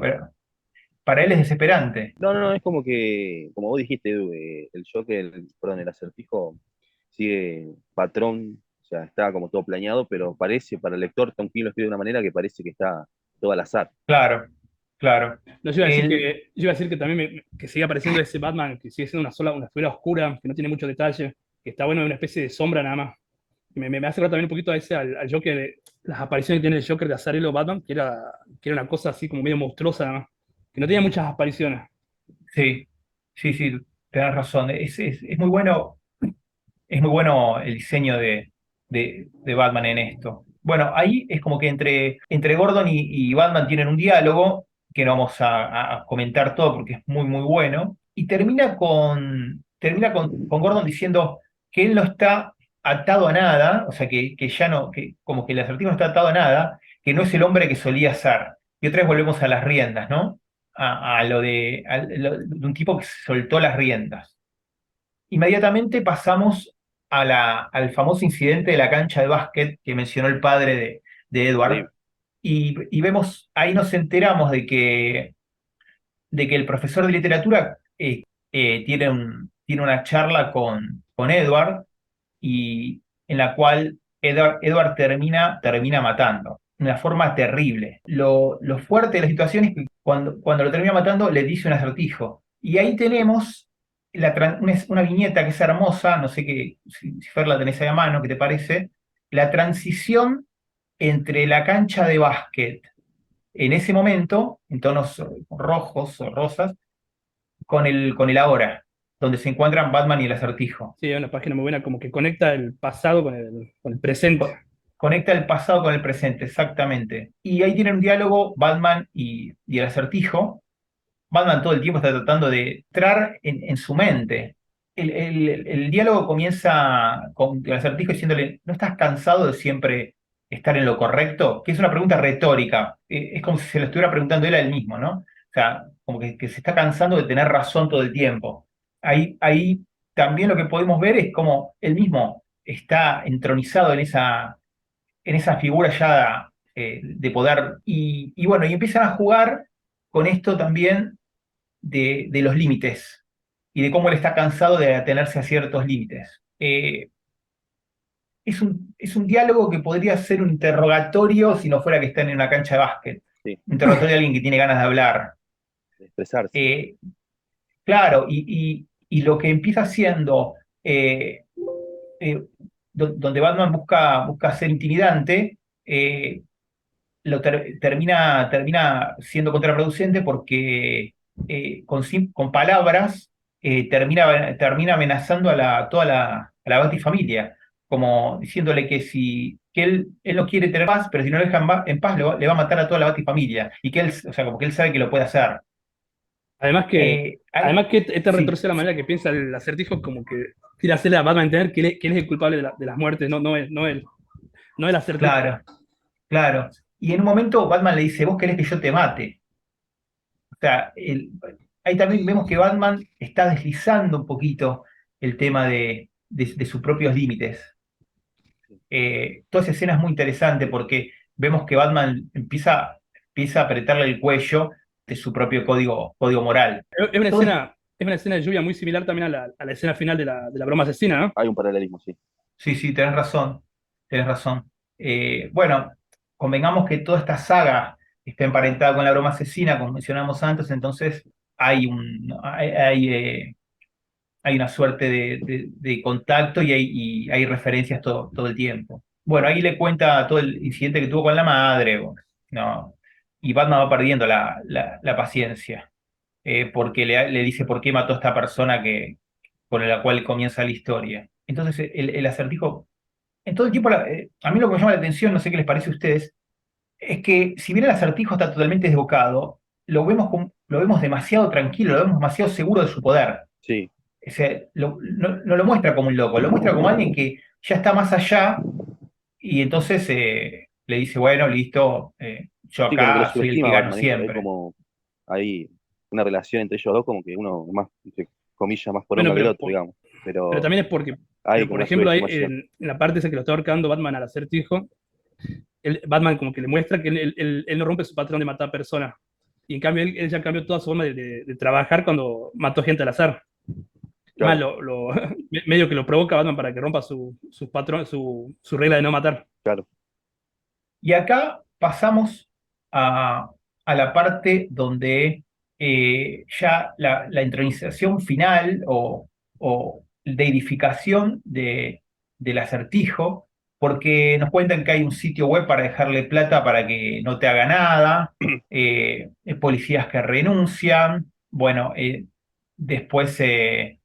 Speaker 2: para él es desesperante.
Speaker 3: No, no, no, es como que, como vos dijiste, Edu, el Joker, perdón, el acertijo sigue patrón, o sea, está como todo planeado, pero parece, para el lector, Tom King lo escribe de una manera que parece que está todo al azar.
Speaker 2: Claro, claro.
Speaker 4: No,
Speaker 2: Él,
Speaker 4: yo iba a decir que también que sigue apareciendo ese Batman, que sigue siendo una figura oscura, que no tiene mucho detalle, que está bueno, una especie de sombra nada más. Me hace acordar también un poquito a al Joker, las apariciones que tiene el Joker de Azarelo Batman, que era una cosa así como medio monstruosa nada más, que no tenía muchas apariciones.
Speaker 2: sí, sí, sí, tenés razón. Es muy bueno. Es muy bueno el diseño de Batman en esto. Bueno, ahí es como que entre Gordon y Batman tienen un diálogo que no vamos a comentar todo porque es muy, muy bueno. Y termina con Gordon diciendo que él no está atado a nada, o sea, que ya no, que como que el acertijo no está atado a nada, que no es el hombre que solía ser. Y otra vez volvemos a las riendas, ¿no? A lo de un tipo que soltó las riendas. Inmediatamente pasamos al famoso incidente de la cancha de básquet que mencionó el padre de Edward,
Speaker 3: Increíble.
Speaker 2: y vemos, ahí nos enteramos de que el profesor de literatura tiene una charla con Edward, y en la cual Edward termina matando de una forma terrible. Lo fuerte de la situación es que cuando lo termina matando le dice un acertijo. Y ahí tenemos una viñeta que es hermosa, no sé si Fer la tenés ahí a mano, ¿qué te parece? La transición entre la cancha de básquet en ese momento, en tonos rojos o rosas, con el ahora, donde se encuentran Batman y el acertijo.
Speaker 4: Sí, es una página muy buena, como que conecta el pasado con el presente.
Speaker 2: Conecta el pasado con el presente, exactamente. Y ahí tienen un diálogo Batman y el acertijo. Batman todo el tiempo está tratando de entrar en su mente. El diálogo comienza con el acertijo diciéndole: ¿no estás cansado de siempre estar en lo correcto? Que es una pregunta retórica. Es como si se lo estuviera preguntando él a él mismo, ¿no? O sea, como que se está cansando de tener razón todo el tiempo. Ahí también lo que podemos ver es como él mismo está entronizado en esa figura ya de poder. Y bueno, y empiezan a jugar con esto también de los límites y de cómo él está cansado de atenerse a ciertos límites. Es un diálogo que podría ser un interrogatorio si no fuera que están en una cancha de básquet.
Speaker 3: Sí,
Speaker 2: Un interrogatorio de alguien que tiene ganas de hablar.
Speaker 3: de expresarse.
Speaker 2: Eh, claro, y lo que empieza siendo eh, donde Batman busca ser intimidante, termina siendo contraproducente porque con palabras termina amenazando a la Batifamilia, como diciéndole que él no quiere tener paz, pero si no lo deja en paz le va a matar a toda la Batifamilia, y que él, o sea, como que él sabe que lo puede hacer.
Speaker 4: Además que este
Speaker 2: Sí,
Speaker 4: retorce la manera que piensa el acertijo, como que quiere hacerle a Batman entender que él es el culpable de las muertes, no el acertijo.
Speaker 2: claro, claro. Y en un momento Batman le dice: ¿vos querés que yo te mate? O sea, ahí también vemos que Batman está deslizando un poquito el tema de sus propios límites. Toda esa escena es muy interesante porque vemos que Batman empieza a apretarle el cuello de su propio código moral.
Speaker 4: Es una
Speaker 2: Todo es-
Speaker 4: escena, es una escena de lluvia muy similar también a la escena final de la broma asesina, ¿no?
Speaker 3: Hay un paralelismo, sí.
Speaker 2: sí, sí, tenés razón, tenés razón. Bueno, convengamos que toda esta saga está emparentada con la broma asesina, como mencionamos antes, entonces hay una suerte de contacto y hay referencias todo el tiempo. Bueno, ahí le cuenta todo el incidente que tuvo con la madre, bueno, no, y Batman va perdiendo la paciencia, porque le dice por qué mató a esta persona con la cual comienza la historia. Entonces el acertijo, en todo el tiempo, a mí lo que me llama la atención, no sé qué les parece a ustedes, es que si bien el acertijo está totalmente desbocado, lo vemos demasiado tranquilo, lo vemos demasiado seguro de su poder.
Speaker 3: Sí,
Speaker 2: O sea, no lo muestra como un loco, lo muestra como alguien que ya está más allá y entonces le dice, bueno, listo, yo
Speaker 3: sí, como que lo
Speaker 2: acá soy el que
Speaker 3: subestima
Speaker 2: gano
Speaker 3: Batman, hay
Speaker 2: siempre.
Speaker 3: como, hay una relación entre ellos dos, como que uno más, entre comillas, más
Speaker 4: Bueno,
Speaker 3: poronga que el otro, digamos,
Speaker 4: pero
Speaker 3: pero
Speaker 4: también es porque,
Speaker 3: hay
Speaker 4: pero
Speaker 3: como
Speaker 4: por
Speaker 3: una
Speaker 4: ejemplo, ahí
Speaker 3: subestimación.
Speaker 4: en la parte esa que lo está ahorcando Batman al acertijo, Batman como que le muestra que él no rompe su patrón de matar personas. Y en cambio, él ya cambió toda su forma de trabajar cuando mató gente al azar. Más
Speaker 3: Claro,
Speaker 4: medio que lo provoca Batman para que rompa su patrón, su regla de no matar.
Speaker 3: claro.
Speaker 2: Y acá pasamos a la parte donde ya la intronización final o de edificación del acertijo, porque nos cuentan que hay un sitio web para dejarle plata para que no te haga nada, policías que renuncian, bueno, después que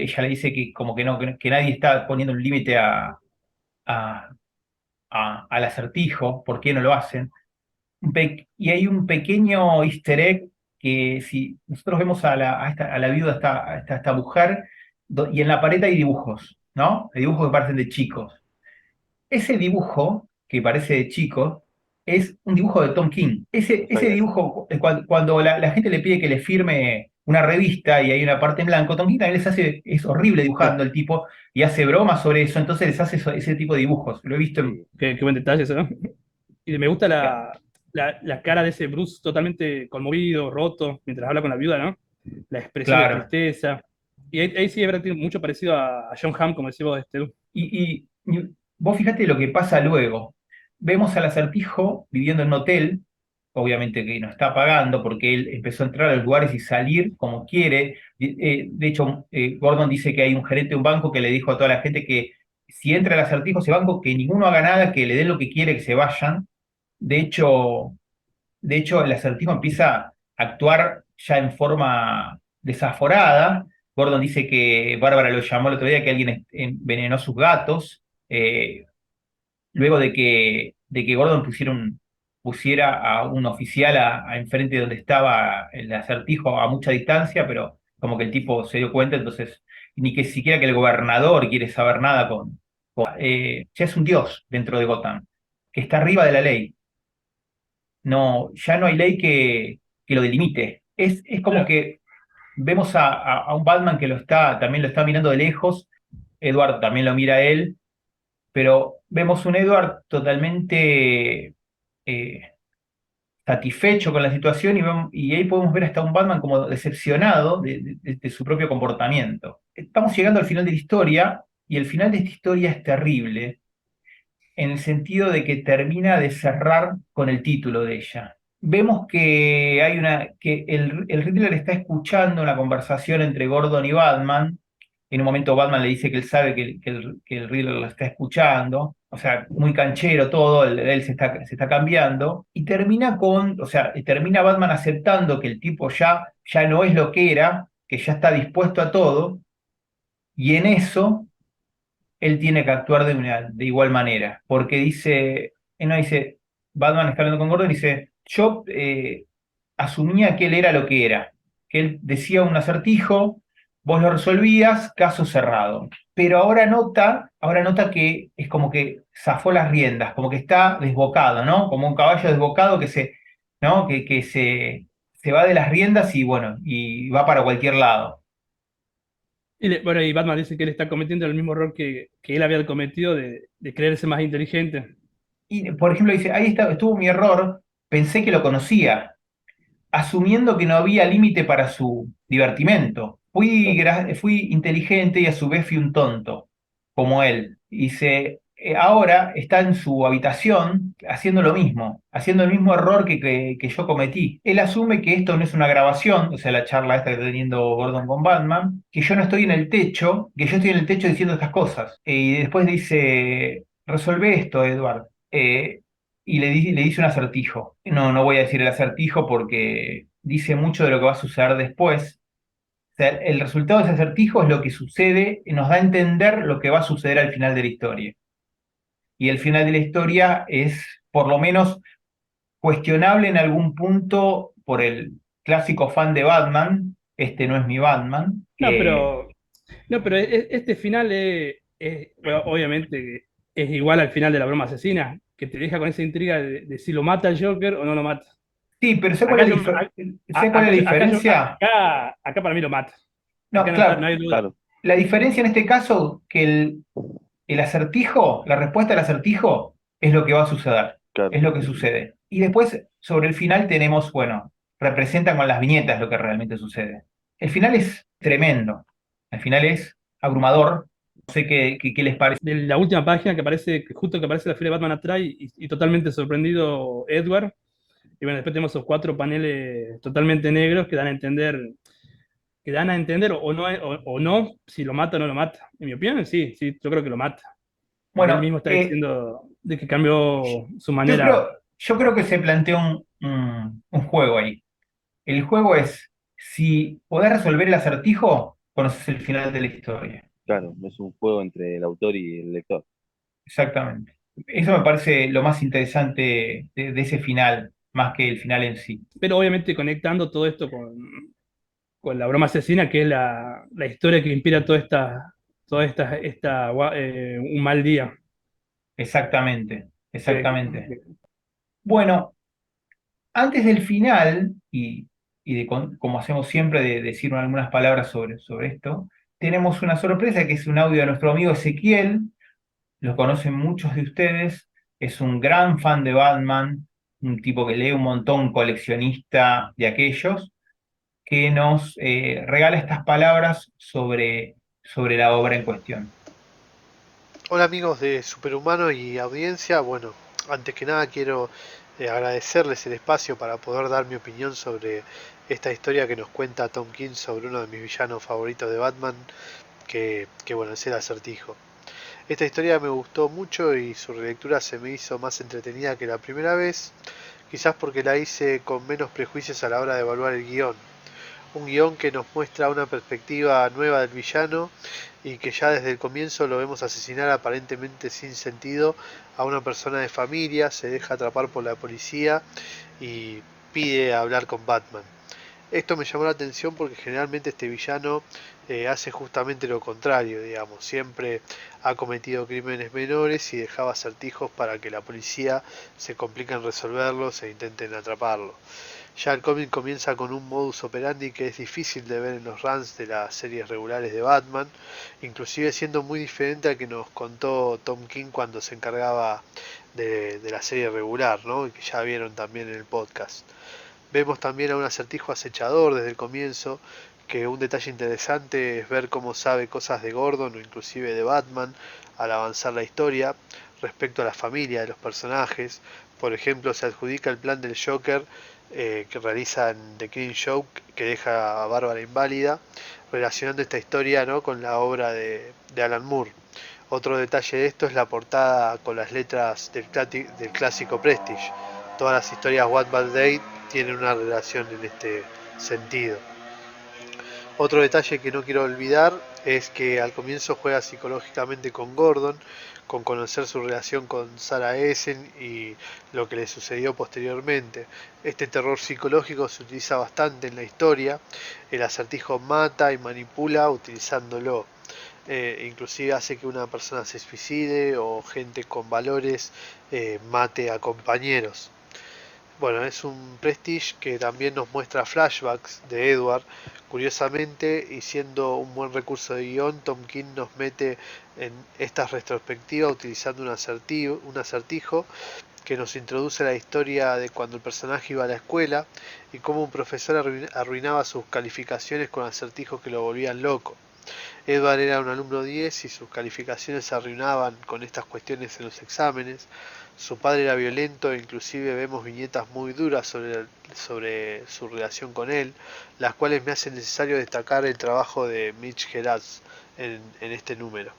Speaker 2: ella le dice que como que no, que nadie está poniendo un límite a al acertijo, ¿por qué no lo hacen? Y hay un pequeño easter egg que si nosotros vemos a la viuda, a esta mujer, y en la pared hay dibujos, ¿no? Hay dibujos que parecen de chicos. Ese dibujo, que parece de chicos, es un dibujo de Tom King.
Speaker 3: No
Speaker 2: Ese
Speaker 3: sabía eso.
Speaker 2: dibujo, cuando la gente le pide que le firme una revista y hay una parte en blanco, Tom King también les hace, es horrible dibujando el tipo y hace bromas sobre eso, entonces les hace ese tipo de dibujos. Lo he visto en...
Speaker 3: Sí,
Speaker 4: Qué buen detalle eso, ¿no? Y me gusta la cara de ese Bruce totalmente conmovido, roto, mientras habla con la viuda, ¿no? La expresión de
Speaker 2: Claro.
Speaker 4: tristeza. Y ahí sí es verdad, tiene mucho parecido a John Hamm, como decís vos,
Speaker 2: Y vos fíjate lo que pasa luego. Vemos al acertijo viviendo en un hotel, obviamente que no está pagando porque él empezó a entrar a los lugares y salir como quiere. De hecho, Gordon dice que hay un gerente de un banco que le dijo a toda la gente que si entra el acertijo a ese banco, que ninguno haga nada, que le den lo que quiere, que se vayan. De hecho, el acertijo empieza a actuar ya en forma desaforada. Gordon dice que Bárbara lo llamó el otro día que alguien envenenó sus gatos. Luego de que Gordon pusiera a un oficial a enfrente de donde estaba el acertijo a mucha distancia, pero como que el tipo se dio cuenta, entonces, ni que siquiera que el gobernador quiere saber nada ya es un dios dentro de Gotham, que está arriba de la ley. No, ya no hay ley que lo delimite. Es como
Speaker 4: Claro.
Speaker 2: que vemos a un Batman que también lo está mirando de lejos, Edward también lo mira a él, pero vemos un Edward totalmente eh, satisfecho con la situación y ahí podemos ver hasta un Batman como decepcionado de su propio comportamiento. Estamos llegando al final de la historia y el final de esta historia es terrible en el sentido de que termina de cerrar con el título de ella. Vemos que que el Riddler está escuchando una conversación entre Gordon y Batman. En un momento Batman le dice que él sabe que el Riddler lo está escuchando. O sea, muy canchero todo, él se está cambiando. Y termina Batman aceptando que el tipo ya no es lo que era, que ya está dispuesto a todo. Y en eso él tiene que actuar de igual manera, porque él no dice, Batman está hablando con Gordon y dice, yo asumía que él era lo que era, que él decía un acertijo, vos lo resolvías, caso cerrado. Pero ahora nota que es como que zafó las riendas, como que está desbocado, ¿no? Como un caballo desbocado ¿no? Que se va de las riendas y bueno, y va para cualquier lado.
Speaker 4: Bueno, y Batman dice que él está cometiendo el mismo error que él había cometido de creerse más inteligente.
Speaker 2: Y, por ejemplo, dice, ahí estuvo mi error, pensé que lo conocía, asumiendo que no había límite para su divertimento. Fui inteligente y a su vez fui un tonto, como él. Dice, ahora está en su habitación haciendo lo mismo, haciendo el mismo error que yo cometí. Él asume que esto no es una grabación, o sea, la charla esta que está teniendo Gordon con Batman, que yo no estoy en el techo, que yo estoy en el techo diciendo estas cosas. Y después dice, resolve esto, Edward. Y le dice un acertijo. No, no voy a decir el acertijo porque dice mucho de lo que va a suceder después. O sea, el resultado de ese acertijo es lo que sucede, nos da a entender lo que va a suceder al final de la historia. Y el final de la historia es, por lo menos, cuestionable en algún punto por el clásico fan de Batman, este no es mi Batman,
Speaker 4: No,
Speaker 2: que
Speaker 4: pero, no, pero este final bueno, obviamente es igual al final de la broma asesina, que te deja con esa intriga de si lo mata el Joker o no lo mata.
Speaker 2: sí, pero
Speaker 4: Acá yo,
Speaker 2: ¿sé cuál es la diferencia?
Speaker 4: acá para mí lo mata. Acá
Speaker 2: No,
Speaker 4: no está, no
Speaker 2: claro,
Speaker 4: hay duda.
Speaker 3: Claro,
Speaker 2: la diferencia en este caso que el acertijo, la respuesta al acertijo es lo que va a suceder,
Speaker 3: claro.
Speaker 2: es lo que sucede. Y después, sobre el final tenemos, bueno, representan con las viñetas lo que realmente sucede. El final es tremendo, el final es abrumador, no sé qué les parece.
Speaker 4: De la última página que aparece, justo que aparece la fila de Batman atrás y totalmente sorprendido Edward. Y bueno, después tenemos esos 4 paneles totalmente negros que dan a entender o no si lo mata o no lo mata. En mi opinión, sí, sí, yo creo que lo mata. Porque él
Speaker 2: Bueno,
Speaker 4: mismo está diciendo de que cambió su
Speaker 2: yo
Speaker 4: manera.
Speaker 2: creo, yo creo que se planteó un juego ahí. El juego es, si podés resolver el acertijo, conoces el final de la historia.
Speaker 3: Claro, es un juego entre el autor y el lector.
Speaker 2: Exactamente. Eso me parece lo más interesante de ese final, más que el final en sí.
Speaker 4: Pero obviamente conectando todo esto con la broma asesina, que es la historia que inspira un mal día.
Speaker 2: Exactamente,
Speaker 4: Que-
Speaker 2: exactamente. Bueno, antes del final, como hacemos siempre, de decir algunas palabras sobre esto, tenemos una sorpresa que es un audio de nuestro amigo Ezequiel. Lo conocen muchos de ustedes, es un gran fan de Batman, un tipo que lee un montón, coleccionista de aquellos, que nos regala estas palabras sobre la obra en cuestión.
Speaker 5: Hola amigos de Superhumano y audiencia, bueno, antes que nada quiero agradecerles el espacio para poder dar mi opinión sobre esta historia que nos cuenta Tom King sobre uno de mis villanos favoritos de Batman, que bueno, es el Acertijo. Esta historia me gustó mucho y su relectura se me hizo más entretenida que la primera vez, quizás porque la hice con menos prejuicios a la hora de evaluar el guión. Un guión que nos muestra una perspectiva nueva del villano y que ya desde el comienzo lo vemos asesinar aparentemente sin sentido a una persona de familia, se deja atrapar por la policía y pide hablar con Batman. Esto me llamó la atención porque generalmente este villano hace justamente lo contrario, digamos, siempre ha cometido crímenes menores y dejaba acertijos para que la policía se complique en resolverlos e intenten atraparlo. Ya el cómic comienza con un modus operandi que es difícil de ver en los runs de las series regulares de Batman, inclusive siendo muy diferente al que nos contó Tom King cuando se encargaba de la serie regular, ¿no? Y que ya vieron también en el podcast. Vemos también a un acertijo acechador desde el comienzo, que un detalle interesante es ver cómo sabe cosas de Gordon o inclusive de Batman al avanzar la historia respecto a la familia de los personajes. Por ejemplo, se adjudica el plan del Joker que realiza en The Killing Joke, que deja a Bárbara inválida, relacionando esta historia, ¿no?, con la obra de Alan Moore. Otro detalle de esto es la portada con las letras del clásico Prestige. Todas las historias What Bad Day tienen una relación en este sentido. Otro detalle que no quiero olvidar es que al comienzo juega psicológicamente con Gordon, con conocer su relación con Sarah Essen y lo que le sucedió posteriormente. Este terror psicológico se utiliza bastante en la historia. El acertijo mata y manipula utilizándolo. Inclusive hace que una persona se suicide o gente con valores mate a compañeros. Bueno, es un Prestige que también nos muestra flashbacks de Edward. Curiosamente, y siendo un buen recurso de guión, Tom King nos mete en esta retrospectiva utilizando un acertijo que nos introduce la historia de cuando el personaje iba a la escuela y cómo un profesor arruinaba sus calificaciones con acertijos que lo volvían loco. Edward era un alumno 10 y sus calificaciones se arruinaban con estas cuestiones en los exámenes. Su padre era violento e inclusive vemos viñetas muy duras sobre su relación con él, las cuales me hacen necesario destacar el trabajo de Mitch Gerads en este número.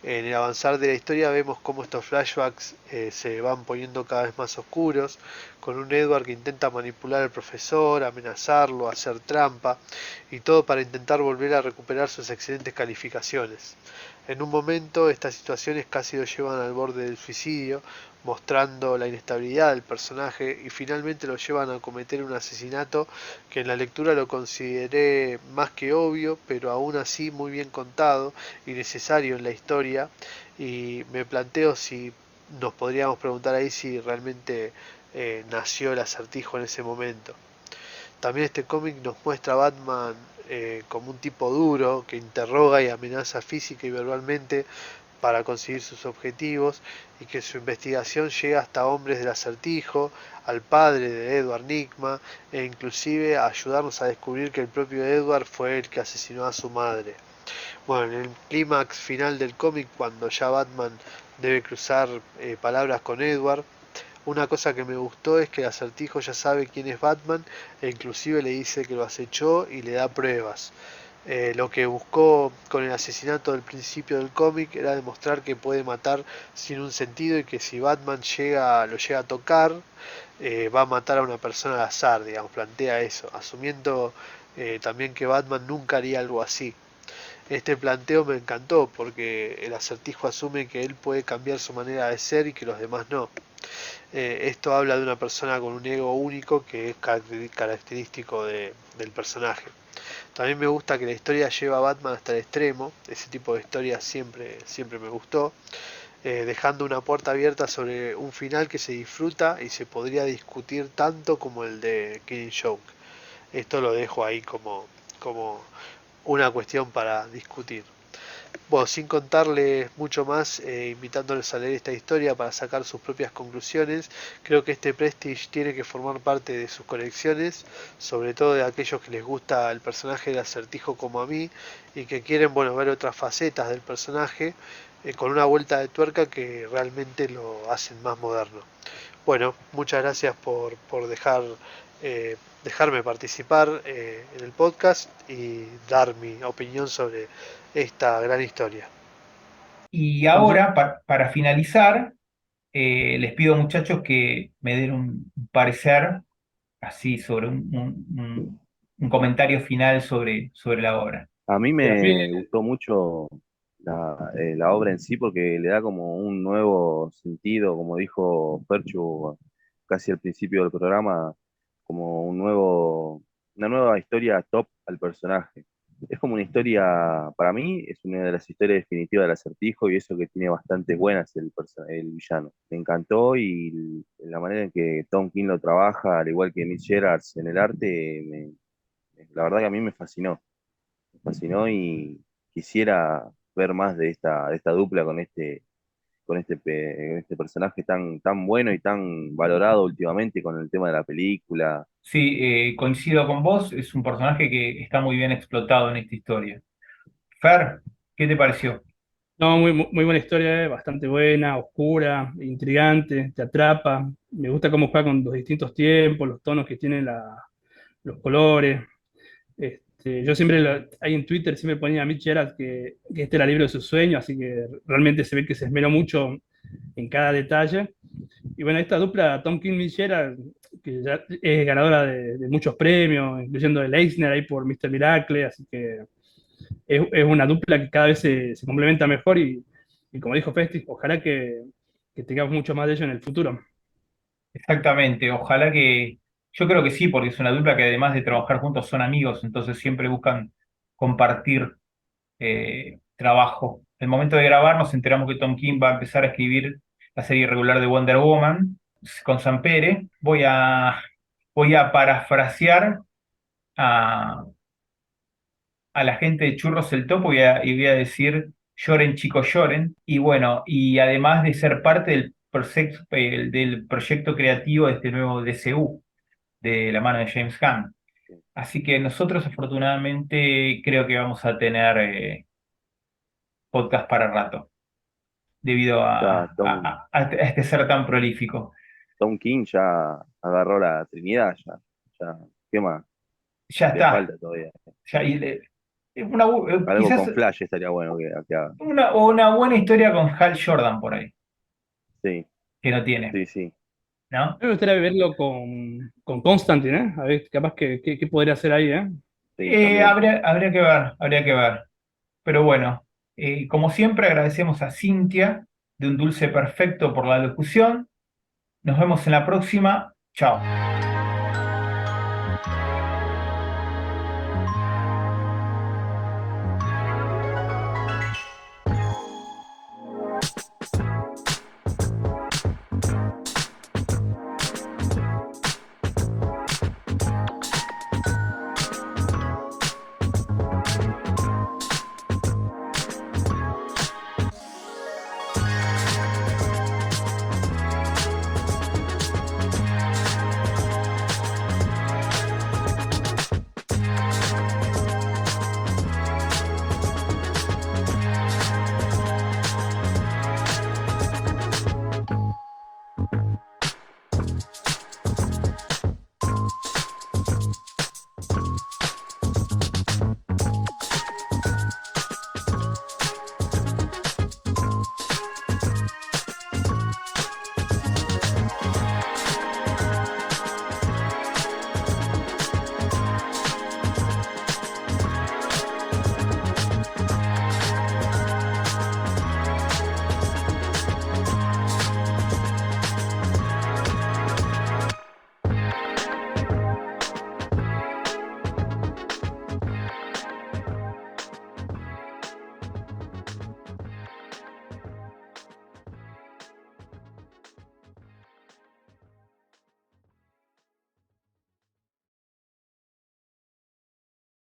Speaker 5: En el avanzar de la historia vemos cómo estos flashbacks se van poniendo cada vez más oscuros, con un Edward que intenta manipular al profesor, amenazarlo, hacer trampa, y todo para intentar volver a recuperar sus excelentes calificaciones. En un momento estas situaciones casi lo llevan al borde del suicidio, mostrando la inestabilidad del personaje y finalmente lo llevan a cometer un asesinato que en la lectura lo consideré más que obvio, pero aún así muy bien contado y necesario en la historia, y me planteo si nos podríamos preguntar ahí si realmente nació el acertijo en ese momento. También este cómic nos muestra a Batman como un tipo duro que interroga y amenaza física y verbalmente para conseguir sus objetivos, y que su investigación llega hasta hombres del acertijo, al padre de Edward Nygma, e inclusive a ayudarnos a descubrir que el propio Edward fue el que asesinó a su madre. Bueno, en el clímax final del cómic, cuando ya Batman debe cruzar palabras con Edward, una cosa que me gustó es que el acertijo ya sabe quién es Batman e inclusive le dice que lo acechó y le da pruebas. Lo que buscó con el asesinato del principio del cómic era demostrar que puede matar sin un sentido y que si Batman lo llega a tocar, va a matar a una persona al azar, digamos, plantea eso, asumiendo también que Batman nunca haría algo así. Este planteo me encantó porque el acertijo asume que él puede cambiar su manera de ser y que los demás no. Esto habla de una persona con un ego único que es característico del personaje. También me gusta que la historia lleva a Batman hasta el extremo, ese tipo de historia siempre me gustó, dejando una puerta abierta sobre un final que se disfruta y se podría discutir tanto como el de Killing Joke. Esto lo dejo ahí como una cuestión para discutir. Bueno, sin contarles mucho más, invitándoles a leer esta historia para sacar sus propias conclusiones, creo que este Prestige tiene que formar parte de sus colecciones, sobre todo de aquellos que les gusta el personaje del acertijo como a mí y que quieren, bueno, ver otras facetas del personaje con una vuelta de tuerca que realmente lo hacen más moderno. Bueno, muchas gracias por dejarme participar en el podcast y dar mi opinión sobre esta gran historia.
Speaker 2: Y
Speaker 4: Bueno,
Speaker 2: ahora, para finalizar, les pido muchachos que me den un parecer así sobre un comentario final sobre la obra.
Speaker 3: A mí
Speaker 4: a mí,
Speaker 3: me gustó mucho la obra en sí porque le da como un nuevo sentido, como dijo Perchu casi al principio del programa, como una nueva historia top al personaje. Es como una historia, para mí, es una de las historias definitivas del acertijo y eso que tiene bastante buenas el villano. Me encantó y la manera en que Tom King lo trabaja, al igual que Mitch Gerards en el arte, la verdad que a mí me fascinó y quisiera ver más de esta dupla con este personaje tan bueno y tan valorado últimamente con el tema de la película.
Speaker 2: Sí, coincido con vos, es un personaje que está muy bien explotado en esta historia. Fer, ¿qué te pareció?
Speaker 4: no, muy buena historia, bastante buena, oscura, intrigante, te atrapa. Me gusta cómo juega con los distintos tiempos, los tonos que tienen los colores. Yo siempre, ahí en Twitter, siempre ponía a Mitch Gerald que este era el libro de sus sueños, así que realmente se ve que se esmeró mucho en cada detalle. Y bueno, esta dupla Tom King Mitch Gerald, que ya es ganadora de muchos premios, incluyendo el Eisner ahí por Mr. Miracle, así que es una dupla que cada vez se complementa mejor y como dijo Festi, ojalá que tengamos mucho más de ello en el futuro.
Speaker 2: Exactamente, ojalá que, yo creo que sí, porque es una dupla que además de trabajar juntos son amigos, entonces siempre buscan compartir trabajo. El momento de grabar nos enteramos que Tom King va a empezar a escribir la serie regular de Wonder Woman con Sampere. Voy a parafrasear a, a la gente de Churros el Topo y voy a decir lloren chicos lloren. Y bueno, y además de ser parte del proyecto creativo de este nuevo DCU, de la mano de James Gunn. Así que nosotros afortunadamente creo que vamos a tener podcast para rato, debido
Speaker 3: Ya,
Speaker 2: a este ser tan prolífico.
Speaker 3: Tom King ya agarró la Trinidad, ya, ¿qué más?
Speaker 2: Ya
Speaker 3: Le
Speaker 2: está.
Speaker 3: falta todavía.
Speaker 2: Ya,
Speaker 3: Algo
Speaker 2: quizás
Speaker 3: con Flash estaría bueno que haga.
Speaker 2: una buena historia con Hal Jordan por ahí,
Speaker 3: Sí,
Speaker 2: que no tiene,
Speaker 3: sí.
Speaker 2: ¿no?
Speaker 4: A mí me gustaría verlo con Constantine, ¿eh? A ver, capaz que podría hacer ahí, ¿eh?
Speaker 3: Sí, también.
Speaker 2: Habría que ver. Pero bueno, como siempre agradecemos a Cintia de Un Dulce Perfecto por la locución. Nos vemos en la próxima. Chao.